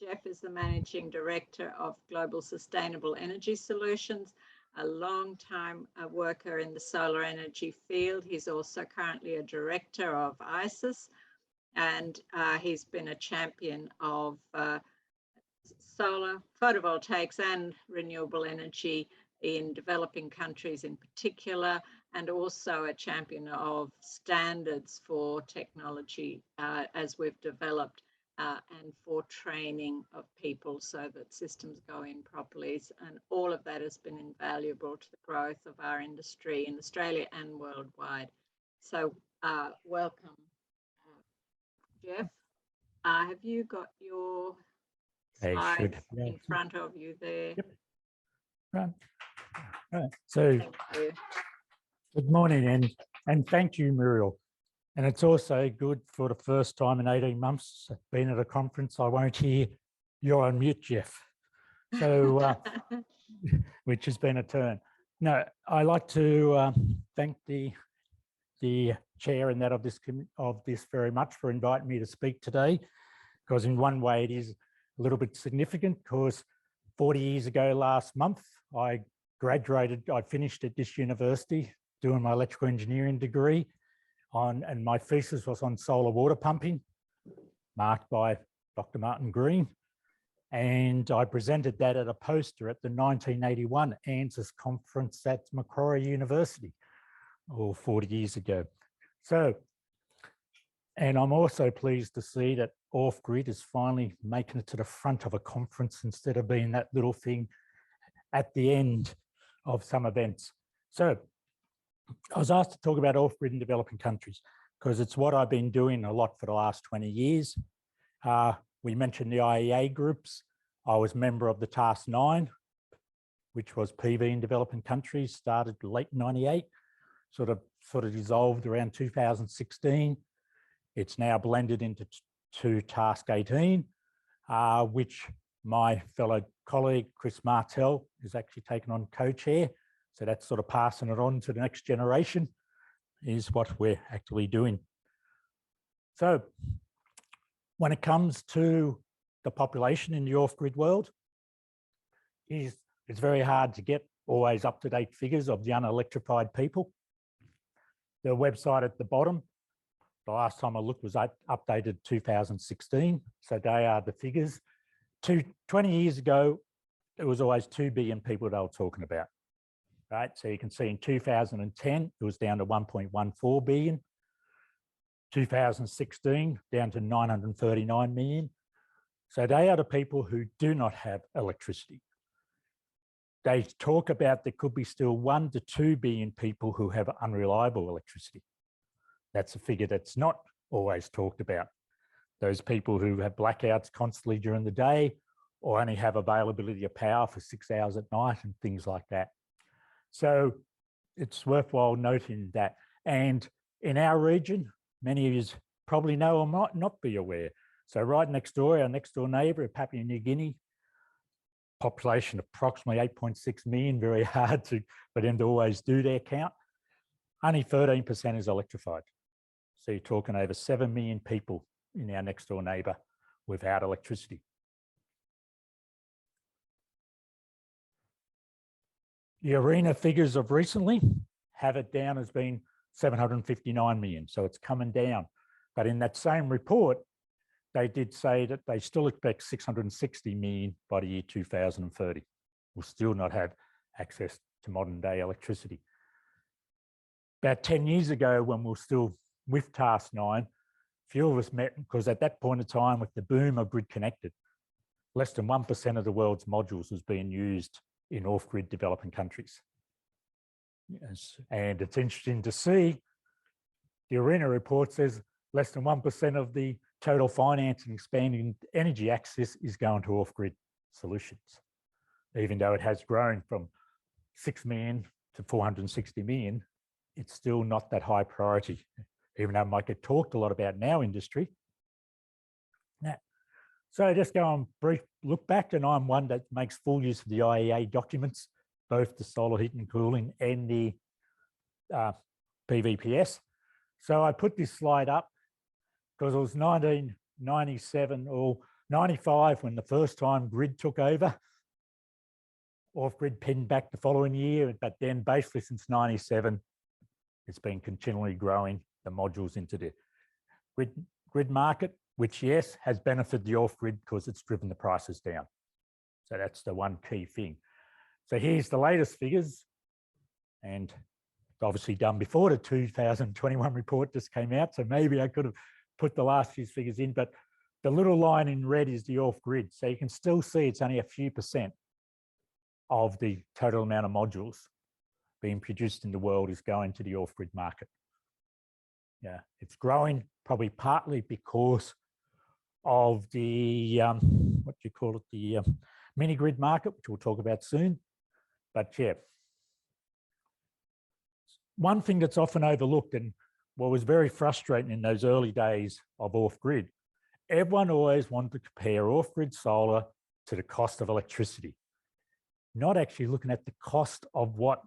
Geoff is the Managing Director of Global Sustainable Energy Solutions, a long-time worker in the solar energy field. He's also currently a director of ISIS, and he's been a champion of solar, photovoltaics and renewable energy in developing countries in particular, and also a champion of standards for technology as we've developed and for training of people so that systems go in properly. And all of that has been invaluable to the growth of our industry in Australia and worldwide. So welcome, Geoff. Have you got your slides in front of you there? Yep. Right. So good morning and thank you, Muriel. And it's also good for the first time in 18 months being at a conference, I won't hear you're on mute, Geoff. So, which has been a turn. No, I like to thank the chair and that of this very much for inviting me to speak today, because in one way it is a little bit significant, because 40 years ago last month, I graduated, I finished at this university doing my electrical engineering degree and my thesis was on solar water pumping, marked by Dr. Martin Green. And I presented that at a poster at the 1981 ANZUS conference at Macquarie University, 40 years ago. So, and I'm also pleased to see that off-grid is finally making it to the front of a conference instead of being that little thing at the end of some events. So I was asked to talk about off-grid in developing countries because it's what I've been doing a lot for the last 20 years. We mentioned the IEA groups. I was member of the Task 9, which was PV in developing countries, started late 98, sort of dissolved around 2016. It's now blended into Task 18, which my fellow colleague, Chris Martell, is actually taken on co-chair. So that's sort of passing it on to the next generation is what we're actually doing. So when it comes to the population in the off-grid world, it's very hard to get always up-to-date figures of the unelectrified people. The website at the bottom, the last time I looked was updated 2016. So they are the figures. 20 years ago, it was always 2 billion people they were talking about, right? So you can see in 2010, it was down to 1.14 billion. 2016, down to 939 million. So they are the people who do not have electricity. They talk about there could be still 1 to 2 billion people who have unreliable electricity. That's a figure that's not always talked about. Those people who have blackouts constantly during the day or only have availability of power for 6 hours at night and things like that. So it's worthwhile noting that. And in our region, many of you probably know or might not be aware. So right next door, our next door neighbour, Papua New Guinea, population approximately 8.6 million, very hard for them to always do their count. Only 13% is electrified. So you're talking over 7 million people in our next door neighbour without electricity. The ARENA figures of recently have it down as being 759 million, so it's coming down. But in that same report, they did say that they still expect 660 million by the year 2030. We'll still not have access to modern day electricity. About 10 years ago, when we were still with Task 9, few of us met because at that point in time, with the boom of grid connected, less than 1% of the world's modules was being used in off-grid developing countries. Yes. And it's interesting to see the ARENA report says less than 1% of the total finance and expanding energy access is going to off-grid solutions, even though it has grown from 6 million to 460 million. It's still not that high priority, even though it might get talked a lot about in our industry. Now, so just go on brief look back, and I'm one that makes full use of the IEA documents, both the solar heating and cooling and the PVPS. So I put this slide up because it was 1997 or 95, when the first time grid took over, off-grid pinned back the following year, but then basically since 97, it's been continually growing the modules into the grid market, which, yes, has benefited the off-grid because it's driven the prices down. So that's the one key thing. So here's the latest figures, and obviously done before the 2021 report just came out, so maybe I could have put the last few figures in, but the little line in red is the off-grid. So you can still see it's only a few percent of the total amount of modules being produced in the world is going to the off-grid market. Yeah, it's growing probably partly because of the, what do you call it, the mini grid market, which we'll talk about soon. But yeah, one thing that's often overlooked and what was very frustrating in those early days of off-grid, everyone always wanted to compare off-grid solar to the cost of electricity, not actually looking at the cost of what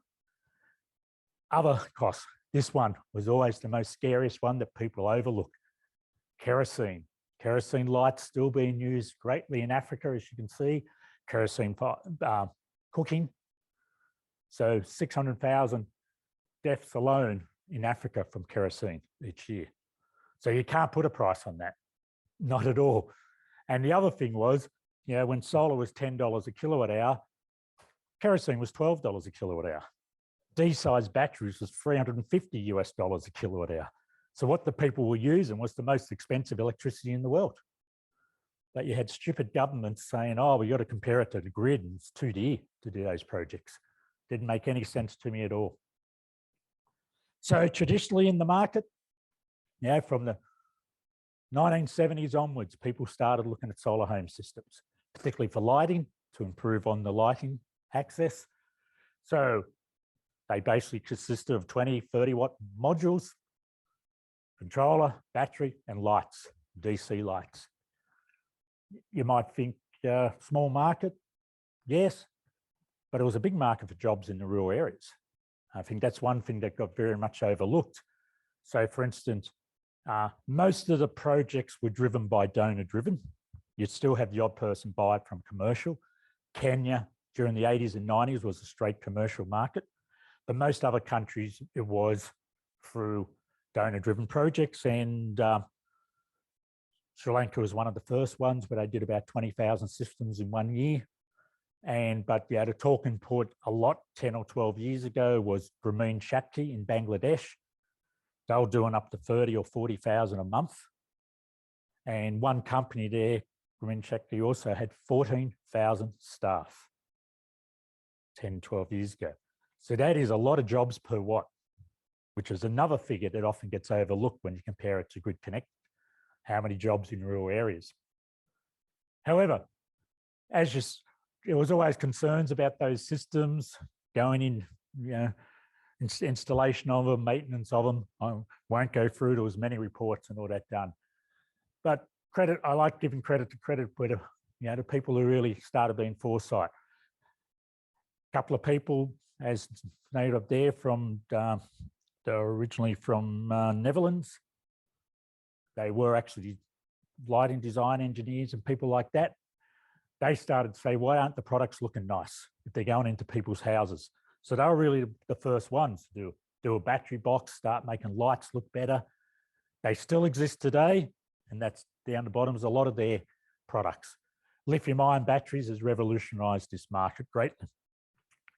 other costs. This one was always the most scariest one that people overlook. Kerosene. Kerosene lights still being used greatly in Africa, as you can see. Kerosene for cooking. So 600,000 deaths alone in Africa from kerosene each year. So you can't put a price on that, not at all. And the other thing was, you know, when solar was $10 a kilowatt hour, kerosene was $12 a kilowatt hour. D-size batteries was $350 a kilowatt hour. So what the people were using was the most expensive electricity in the world. But you had stupid governments saying, oh, we got to compare it to the grid, and it's too dear to do those projects. Didn't make any sense to me at all. So traditionally in the market, you know, from the 1970s onwards, people started looking at solar home systems, particularly for lighting, to improve on the lighting access. So they basically consisted of 20, 30 watt modules, controller, battery, and lights, DC lights. You might think small market, yes, but it was a big market for jobs in the rural areas. I think that's one thing that got very much overlooked. So for instance, most of the projects were driven by donor driven. You'd still have the odd person buy it from commercial. Kenya during the 80s and 90s was a straight commercial market, but most other countries, it was through donor driven projects, and Sri Lanka was one of the first ones where they did about 20,000 systems in 1 year. But yeah, the talking point a lot 10 or 12 years ago was Grameen Shakti in Bangladesh. They were doing up to 30 or 40,000 a month. And one company there, Grameen Shakti, also had 14,000 staff 10, 12 years ago. So that is a lot of jobs per watt, which is another figure that often gets overlooked when you compare it to Grid Connect, how many jobs in rural areas. However, there was always concerns about those systems going in, you know, installation of them, maintenance of them. I won't go through, there was many reports and all that done. But credit, I like giving credit to credit where the, you know, the people who really started being foresight. A couple of people, as noted up there, from they're originally from Netherlands. They were actually lighting design engineers and people like that. They started to say, why aren't the products looking nice if they're going into people's houses? So they were really the first ones to do a battery box, start making lights look better. They still exist today, and that's down the bottom is a lot of their products. Lithium-ion batteries has revolutionised this market greatly.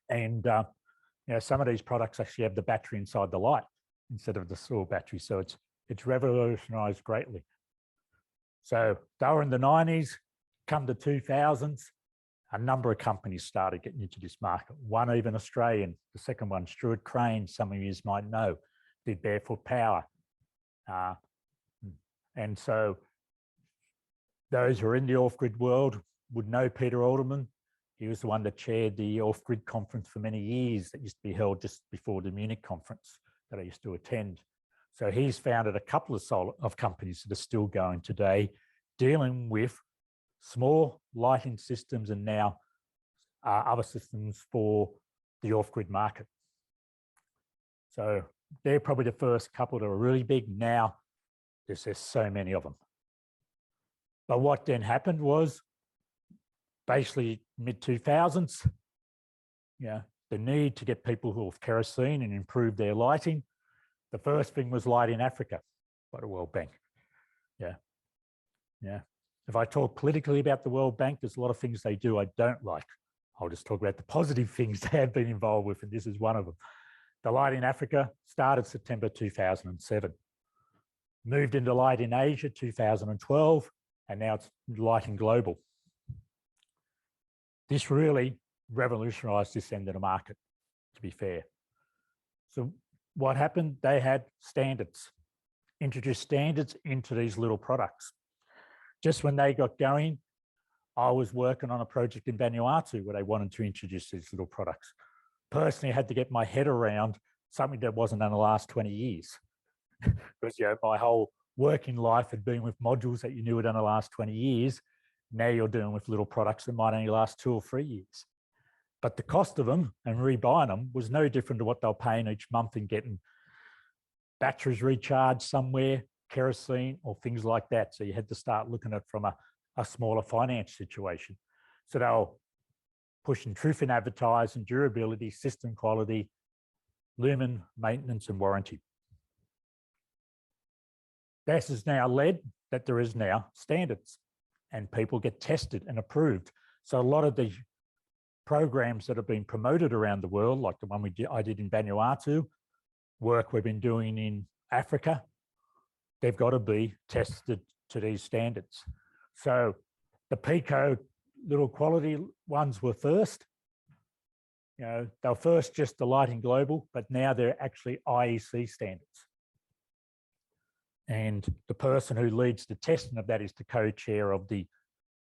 And you know, some of these products actually have the battery inside the light instead of the solar battery. So it's revolutionised greatly. So they were in the 90s, come to 2000s, a number of companies started getting into this market. One even Australian, the second one, Stuart Crane, some of you might know, did Barefoot Power. And so those who are in the off-grid world would know Peter Alderman. He was the one that chaired the off-grid conference for many years that used to be held just before the Munich conference that I used to attend. So he's founded a couple of companies that are still going today, dealing with small lighting systems and now other systems for the off-grid market. So they're probably the first couple that are really big. Now there's so many of them. But what then happened was basically mid-2000s, the need to get people who have kerosene and improve their lighting. The first thing was Light in Africa by the World Bank. If I talk politically about the World Bank, there's a lot of things they do I don't like. I'll just talk about the positive things they have been involved with, and this is one of them. The Light in Africa started September 2007. Moved into Light in Asia 2012, and now it's Light in Global. This really revolutionised this end of the market, to be fair. So what happened? They had standards, introduced standards into these little products. Just when they got going, I was working on a project in Vanuatu where they wanted to introduce these little products. Personally, I had to get my head around something that wasn't in the last 20 years. Because my whole working life had been with modules that you knew had done the last 20 years. Now you're dealing with little products that might only last 2 or 3 years. But the cost of them and rebuying them was no different to what they were paying each month in getting batteries recharged somewhere, kerosene or things like that. So you had to start looking at it from a smaller finance situation. So they were pushing truth in advertising, durability, system quality, lumen maintenance and warranty. This has now led that there is now standards and people get tested and approved. So a lot of the programs that have been promoted around the world, like the one I did in Vanuatu, work we've been doing in Africa, they've got to be tested to these standards. So the Pico little quality ones were first. They were first just the Light in Global, but now they're actually IEC standards. And the person who leads the testing of that is the co-chair of the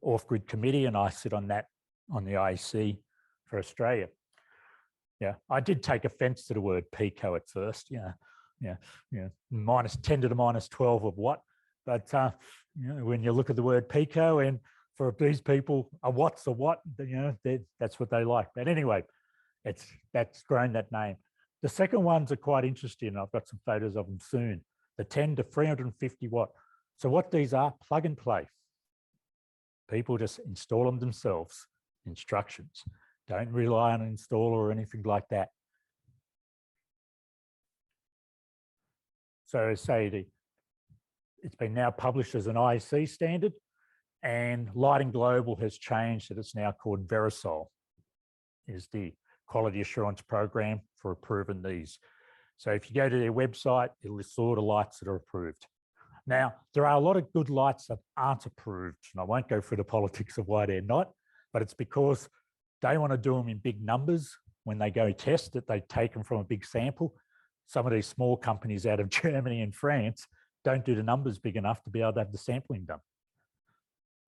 off-grid committee, and I sit on that on the IEC for Australia. I did take offence to the word Pico at first. Minus 10 to the minus 12 of what? But when you look at the word Pico, and for these people, a watt's a watt. That's what they like. But anyway, that's grown that name. The second ones are quite interesting. I've got some photos of them soon. The 10 to 350 watt. So what these are, plug and play. People just install them themselves, instructions. Don't rely on an installer or anything like that. So say it's been now published as an IEC standard, and Light in Global has changed that it's now called Verisol, is the quality assurance program for approving these. So if you go to their website, it'll list all the lights that are approved. Now, there are a lot of good lights that aren't approved, and I won't go through the politics of why they're not, but it's because they want to do them in big numbers. When they go test it, they take them from a big sample. Some of these small companies out of Germany and France don't do the numbers big enough to be able to have the sampling done.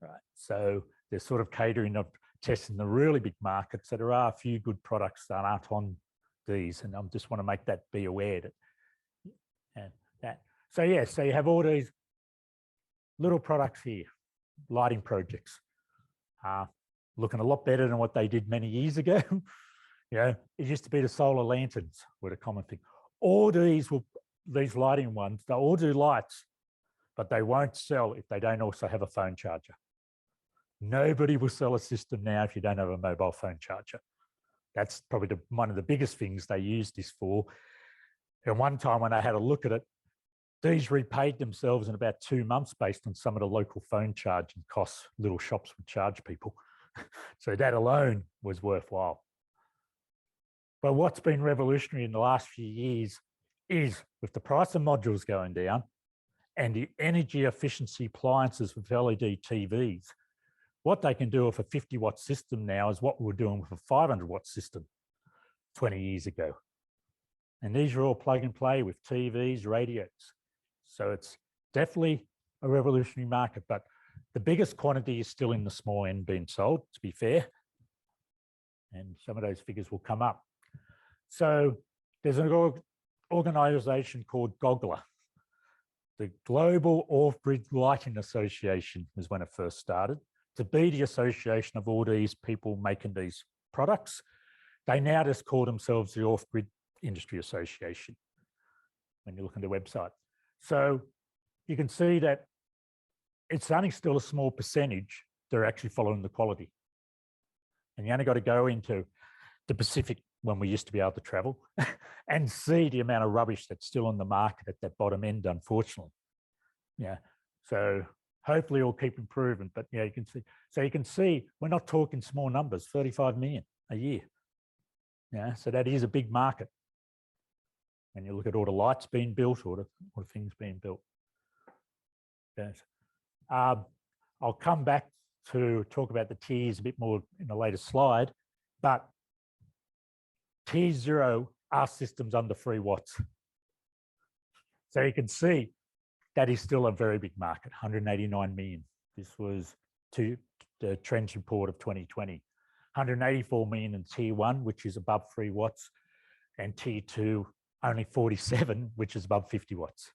Right. So they're sort of catering of testing the really big markets. So there are a few good products that aren't on these, and I just want to make that be aware that. So you have all these little products here, lighting projects, looking a lot better than what they did many years ago. It used to be the solar lanterns were the common thing. All these lighting ones, they all do lights, but they won't sell if they don't also have a phone charger. Nobody will sell a system now if you don't have a mobile phone charger. That's probably one of the biggest things they use this for. And one time when I had a look at it, these repaid themselves in about 2 months based on some of the local phone charging costs little shops would charge people. So that alone was worthwhile. But what's been revolutionary in the last few years is with the price of modules going down and the energy efficiency appliances with LED TVs, what they can do with a 50 watt system now is what we were doing with a 500 watt system 20 years ago. And these are all plug and play with TVs, radios. So it's definitely a revolutionary market, but the biggest quantity is still in the small end being sold, to be fair. And some of those figures will come up. So there's an organization called GOGLA. The Global Off-Grid Lighting Association was when it first started, to be the association of all these people making these products. They now just call themselves the Off-Grid Industry Association when you look on their website. So you can see that it's only still a small percentage that are actually following the quality. And you only got to go into the Pacific when we used to be able to travel and see the amount of rubbish that's still on the market at that bottom end, unfortunately. Yeah. So hopefully it'll keep improving, but yeah, you can see. So you can see we're not talking small numbers, 35 million a year. Yeah. So that is a big market. And you look at all the lights being built or the things being built. Yes. I'll come back to talk about the tiers a bit more in a later slide, but tier 0 are systems under 3 watts. So you can see that is still a very big market, 189 million. This was to the trends report of 2020. 184 million in tier 1, which is above 3 watts, and tier 2, only 47, which is above 50 watts,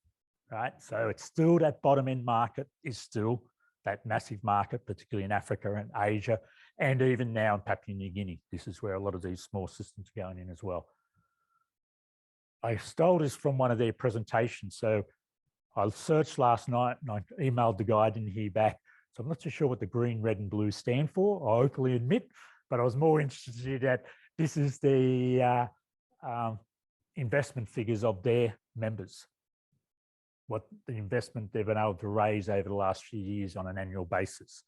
right? So it's still that bottom end market is still that massive market, particularly in Africa and Asia, and even now in Papua New Guinea. This is where a lot of these small systems are going in as well. I stole this from one of their presentations. So I searched last night and I emailed the guy, I didn't hear back. So I'm not too sure what the green, red and blue stand for, I openly admit, but I was more interested in that this is the investment figures of their members, what the investment they've been able to raise over the last few years on an annual basis.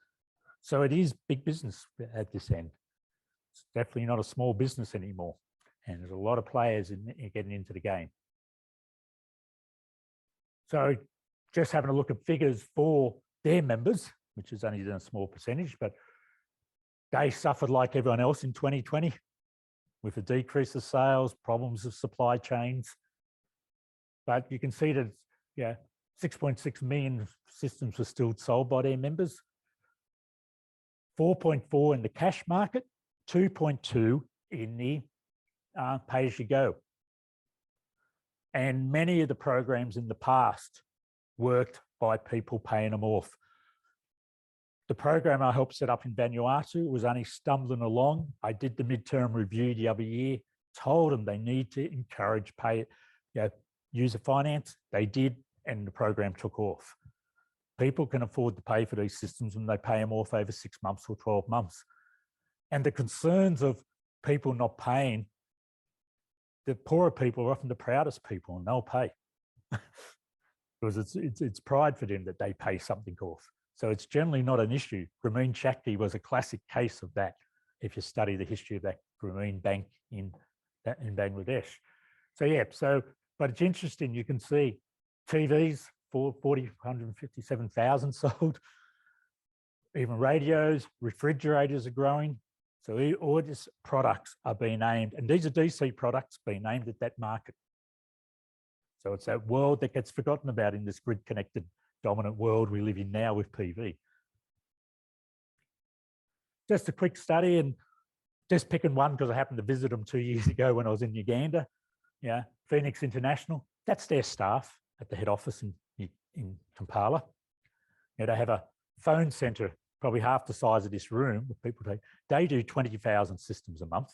So it is big business at this end. It's definitely not a small business anymore. And there's a lot of players in getting into the game. So just having a look at figures for their members, which is only a small percentage, but they suffered like everyone else in 2020 with a decrease of sales, problems of supply chains. But you can see that, yeah, 6.6 million systems were still sold by their members, 4.4 in the cash market, 2.2 in the pay-as-you-go. And many of the programs in the past worked by people paying them off. The program I helped set up in Vanuatu was only stumbling along. I did the midterm review the other year, told them they need to encourage user finance. They did, and the program took off. People can afford to pay for these systems when they pay them off over 6 months or 12 months. And the concerns of people not paying, the poorer people are often the proudest people, and they'll pay. Because it's pride for them that they pay something off. So it's generally not an issue. Grameen Shakti was a classic case of that, if you study the history of that Grameen bank in Bangladesh. So yeah, but it's interesting, you can see TVs, 157,000 sold, even radios, refrigerators are growing. So all these products are being aimed, and these are DC products being aimed at that market. So it's that world that gets forgotten about in this grid-connected, dominant world we live in now with PV. Just a quick study, and just picking one because I happened to visit them 2 years ago when I was in Uganda. Yeah, Phoenix International, that's their staff at the head office in Kampala. You know, they have a phone centre, probably half the size of this room, with people they do 20,000 systems a month.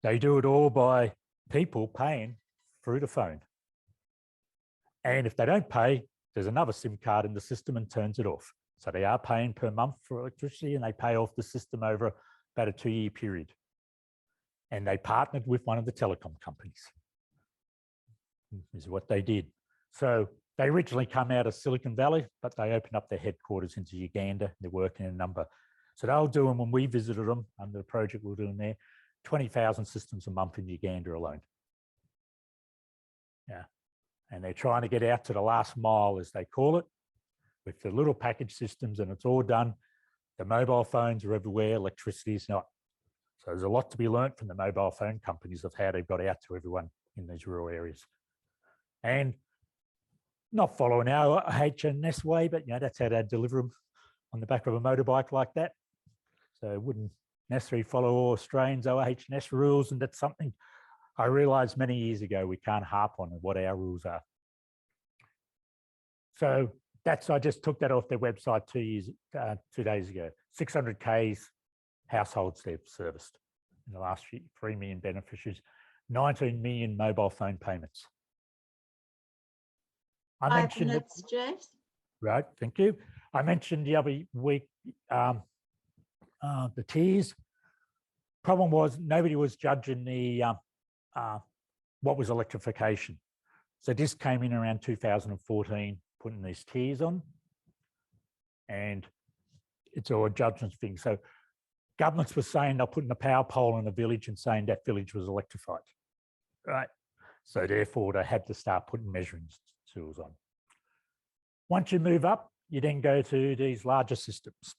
They do it all by people paying through the phone. And if they don't pay, there's another SIM card in the system and turns it off. So they are paying per month for electricity, and they pay off the system over about a 2-year period. And they partnered with one of the telecom companies. This is what they did. So they originally come out of Silicon Valley, but they opened up their headquarters into Uganda. They're working in a number. So they'll do them when we visited them under the project we're doing there, 20,000 systems a month in Uganda alone. Yeah. And they're trying to get out to the last mile, as they call it, with the little package systems, and it's all done. The mobile phones are everywhere, electricity is not. So there's a lot to be learned from the mobile phone companies of how they've got out to everyone in these rural areas. And not following our HNS way, but that's how they'd deliver them on the back of a motorbike like that. So it wouldn't necessarily follow all Australians' HNS rules, and that's something I realised many years ago we can't harp on what our rules are. So I just took that off their website 2 days ago. 600 Ks households they've serviced in the last year, 3 million beneficiaries, 19 million mobile phone payments. I 5 mentioned minutes, Geoff. Right, thank you. I mentioned the other week the tiers. Problem was nobody was judging the what was electrification. So this came in around 2014, putting these tiers on, and it's all a judgment thing. So governments were saying they're putting a power pole in a village and saying that village was electrified, right? So therefore they had to start putting measuring tools on. Once you move up, you then go to these larger systems.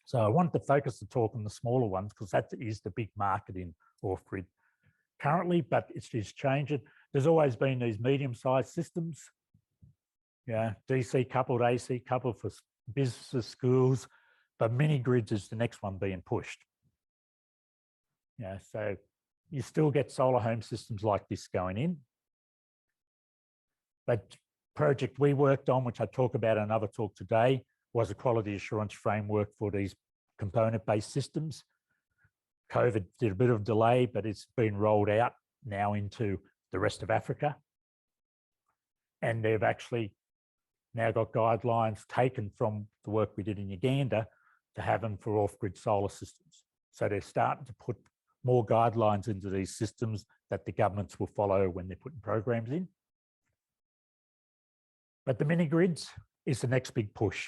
So I want to focus the talk on the smaller ones because that is the big market in off-grid currently, but it's just changing. There's always been these medium-sized systems, DC coupled, AC coupled for businesses, schools, but mini grids is the next one being pushed. So you still get solar home systems like this going in, but project we worked on, which I talk about in another talk today, was a quality assurance framework for these component-based systems. COVID did a bit of delay, but it's been rolled out now into the rest of Africa. And they've actually now got guidelines taken from the work we did in Uganda to have them for off-grid solar systems. So they're starting to put more guidelines into these systems that the governments will follow when they're putting programs in. But the mini grids is the next big push,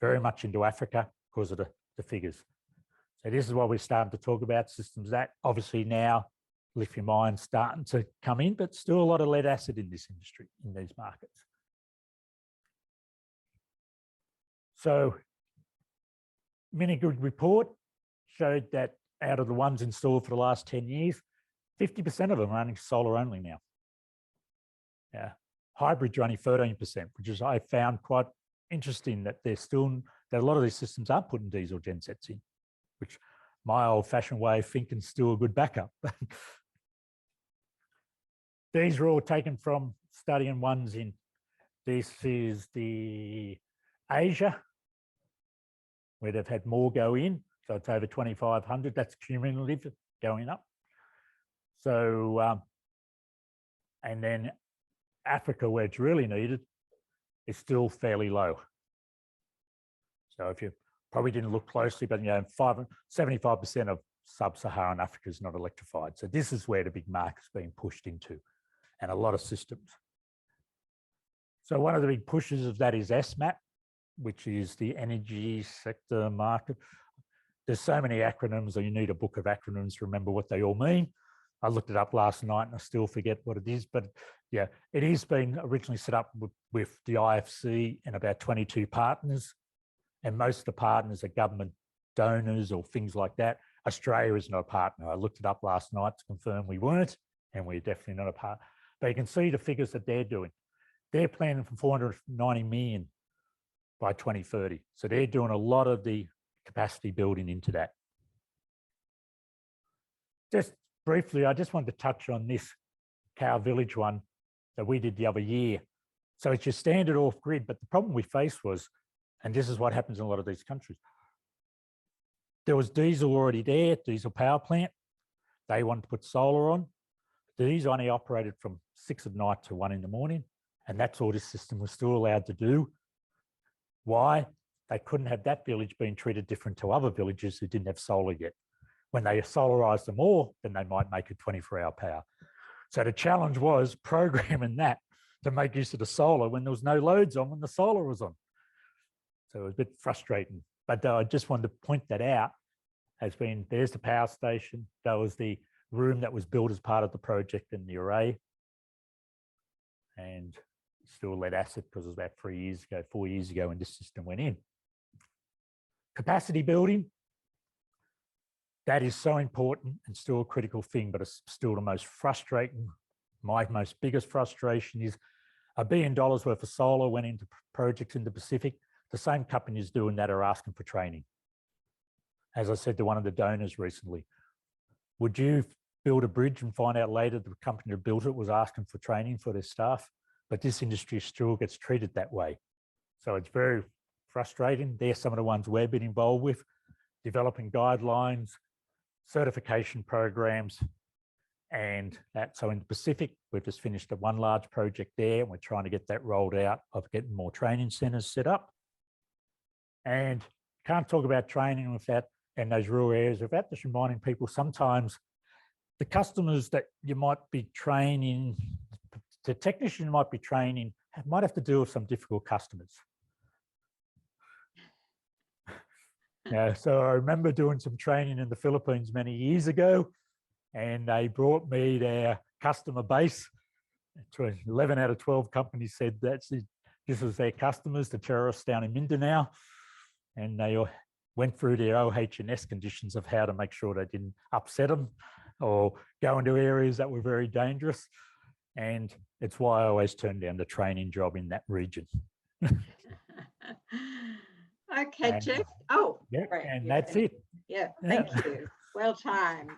very much into Africa because of the figures. So this is what we're starting to talk about, systems that obviously now lithium ion starting to come in, but still a lot of lead acid in this industry, in these markets. So mini grid report showed that out of the ones installed for the last 10 years, 50% of them are running solar only now. Hybrids are only 13%, which is I found quite interesting that that a lot of these systems aren't putting diesel gensets in, which my old-fashioned way of thinking is still a good backup. These are all taken from studying ones in, this is the Asia, where they've had more go in. So it's over 2,500, that's cumulative going up. So, and then Africa, where it's really needed, is still fairly low. So if you probably didn't look closely, but 75% of sub-Saharan Africa is not electrified. So this is where the big market's being pushed into, and a lot of systems. So one of the big pushes of that is SMAP, which is the energy sector market. There's so many acronyms that you need a book of acronyms to remember what they all mean. I looked it up last night and I still forget what it is, but yeah, it has been originally set up with the IFC and about 22 partners, and most of the partners are government donors or things like that. Australia is not a partner. I looked it up last night to confirm we weren't, and we're definitely not a partner. But you can see the figures that they're doing. They're planning for 490 million by 2030. So they're doing a lot of the capacity building into that. Just briefly, I just wanted to touch on this Cow Village one that we did the other year. So it's your standard off-grid, but the problem we faced was, and this is what happens in a lot of these countries, there was diesel already there, diesel power plant. They wanted to put solar on. These only operated from 6 at night to 1 in the morning, and that's all this system was still allowed to do. Why? They couldn't have that village being treated different to other villages who didn't have solar yet. When they solarized them all, then they might make it 24-hour power. So the challenge was programming that to make use of the solar when there was no loads on when the solar was on. So it was a bit frustrating, but I just wanted to point that out. There's the power station. That was the room that was built as part of the project in the array. And still lead acid because it was about 4 years ago when this system went in. Capacity building, that is so important and still a critical thing, but it's still the most frustrating. My most biggest frustration is $1 billion worth of solar went into projects in the Pacific. The same companies doing that are asking for training. As I said to one of the donors recently, would you build a bridge and find out later the company that built it was asking for training for their staff? But this industry still gets treated that way. So it's very frustrating. They're some of the ones we've been involved with, developing guidelines, certification programs, And so in the Pacific, we've just finished one large project there, and we're trying to get that rolled out of getting more training centres set up. And can't talk about training without, in those rural areas, without just reminding people sometimes the customers that you might be training, the technician you might be training, might have to deal with some difficult customers. Yeah, so I remember doing some training in the Philippines many years ago, and they brought me their customer base. 11 out of 12 companies said this was their customers, the terrorists down in Mindanao, and they went through their OH&S conditions of how to make sure they didn't upset them or go into areas that were very dangerous. And it's why I always turn down the training job in that region. Okay, and, Geoff. Oh, yeah, great. and that's it. Yeah, thank you. Well timed.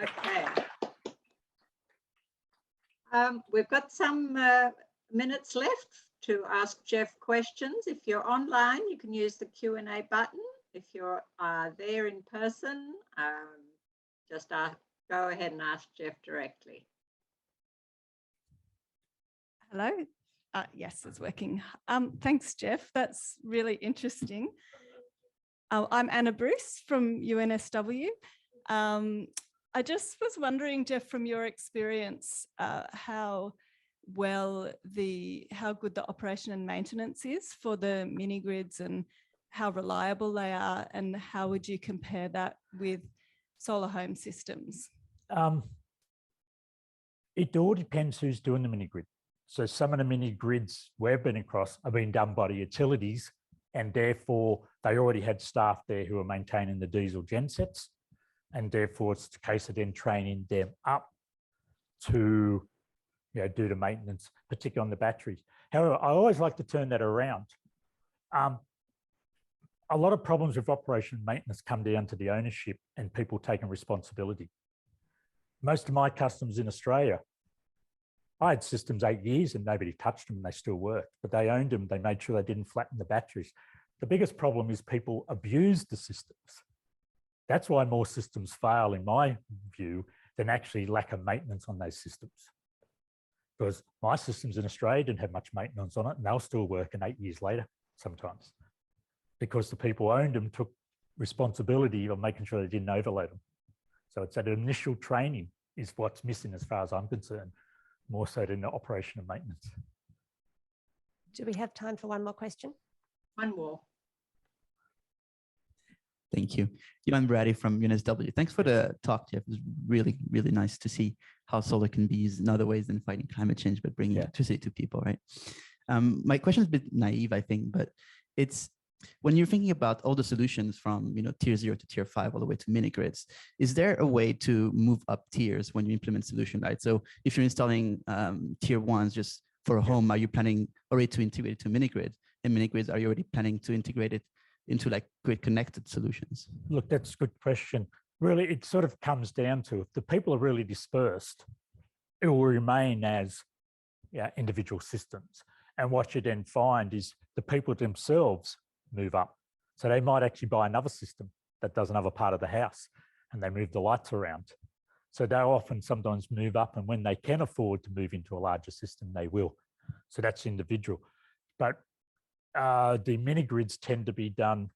Okay. We've got some minutes left to ask Geoff questions. If you're online, you can use the Q&A button. If you're there in person, just go ahead and ask Geoff directly. Hello. Yes, it's working. Thanks, Geoff. That's really interesting. I'm Anna Bruce from UNSW. I just was wondering, Geoff, from your experience, how good the operation and maintenance is for the mini grids and how reliable they are, and how would you compare that with solar home systems? It all depends who's doing the mini grid. So some of the mini grids we've been across are being done by the utilities, and therefore they already had staff there who are maintaining the diesel gensets, and therefore it's the case of then training them up to do the maintenance, particularly on the batteries. However, I always like to turn that around. A lot of problems with operation and maintenance come down to the ownership and people taking responsibility. Most of my customers in Australia, I had systems 8 years and nobody touched them and they still worked, but they owned them. They made sure they didn't flatten the batteries. The biggest problem is people abuse the systems. That's why more systems fail, in my view, than actually lack of maintenance on those systems. Because my systems in Australia didn't have much maintenance on it, and they'll still work 8 years later sometimes, because the people who owned them took responsibility of making sure they didn't overload them. So it's that initial training is what's missing as far as I'm concerned, more so than the operation and maintenance. Do we have time for one more question? One more. Thank you. I'm Brady from UNSW. Thanks for the talk, Geoff. It was really, really nice to see how solar can be used in other ways than fighting climate change, but bringing electricity to people, right? My question is a bit naive, I think, but it's when you're thinking about all the solutions from tier 0 to tier 5 all the way to mini grids, is there a way to move up tiers when you implement solution, right? So if you're installing tier 1s just for a home, are you planning already to integrate it to mini grid? And mini grids, are you already planning to integrate it into like grid connected solutions? Look, that's a good question. Really, it sort of comes down to, if the people are really dispersed, it will remain as individual systems. And what you then find is the people themselves move up. So they might actually buy another system that does another part of the house, and they move the lights around. So they'll often sometimes move up, and when they can afford to move into a larger system, they will. So that's individual. But the mini grids tend to be done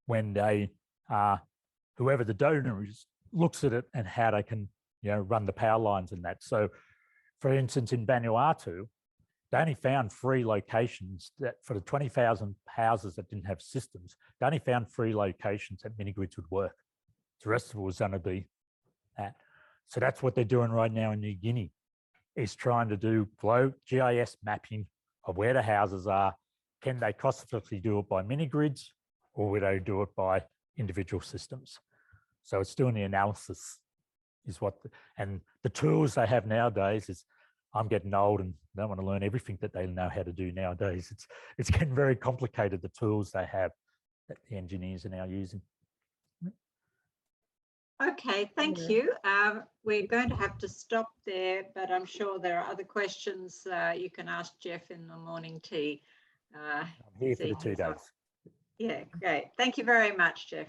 when they, whoever the donor is, looks at it and how they can run the power lines and that. So for instance, in Vanuatu, they only found 3 locations that for the 20,000 houses that didn't have systems, they only found 3 locations that mini grids would work. The rest of it was going to be that. So that's what they're doing right now in New Guinea, is trying to do GIS mapping of where the houses are. Can they cost effectively do it by mini grids, or would they do it by individual systems? So it's doing the analysis is what, and the tools they have nowadays is, I'm getting old and don't want to learn everything that they know how to do nowadays. It's getting very complicated, the tools they have that the engineers are now using. Okay, thank you. We're going to have to stop there, but I'm sure there are other questions you can ask Geoff in the morning tea. I'm here for the 2 days. Yeah, great. Thank you very much, Geoff.